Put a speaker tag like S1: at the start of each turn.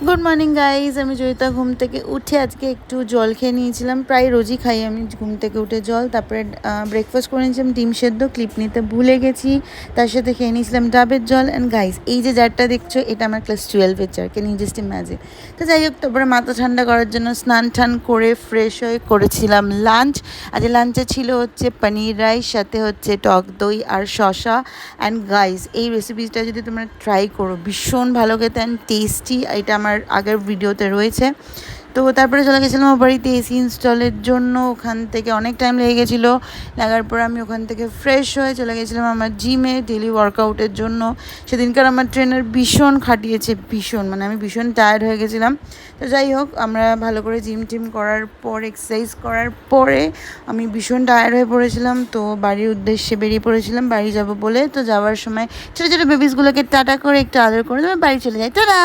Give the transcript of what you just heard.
S1: Good morning guys. আমি জয়িতা ঘুম থেকে উঠে আজকে একটু জল খেয়ে নিয়েছিলাম। প্রায় রোজই খাই আমি ঘুম থেকে উঠে জল। তারপরে ব্রেকফাস্ট করে নিয়েছিলাম ডিম সেদ্ধ, ক্লিপ নিতে ভুলে গেছি। তার সাথে খেয়ে নিয়েছিলাম ডাবের জল। অ্যান্ড গাইজ, এই যে জারটা দেখছো, এটা আমার ক্লাস 12-এর jar. Can you just imagine? তো যাই হোক, তারপরে মাথা ঠান্ডা করার জন্য স্নান টান করে ফ্রেশ হয়ে করেছিলাম লাঞ্চ। আজ লাঞ্চে ছিল হচ্ছে পনির রাইস, সাথে হচ্ছে টক দই আর শসা। অ্যান্ড গাইজ, এই রেসিপিটা যদি তোমরা ট্রাই করো, ভীষণ ভালো খেতে অ্যান্ড টেস্টি। এটা আমার আগের ভিডিওতে রয়েছে। তো তারপরে চলে গেছিলাম আমার বাড়িতে এসি ইনস্টলের জন্য। ওখান থেকে অনেক টাইম লেগে গেছিলো। লাগার পর আমি ওখান থেকে ফ্রেশ হয়ে চলে গেছিলাম আমার জিমে ডেলি ওয়ার্কআউটের জন্য। সেদিনকার আমার ট্রেনার ভীষণ খাটিয়েছে, ভীষণ, মানে আমি ভীষণ টায়ার্ড হয়ে গেছিলাম। তো যাই হোক, আমরা ভালো করে জিম টিম করার পর, এক্সারসাইজ করার পরে আমি ভীষণ টায়ার্ড হয়ে পড়েছিলাম। তো বাড়ির উদ্দেশ্যে বেরিয়ে পড়েছিলাম বাড়ি যাব বলে। তো যাওয়ার সময় ছোটো ছোটো বেবিসগুলোকে টাটা করে একটু আদর করে বাড়ি চলে যাই। টাটা।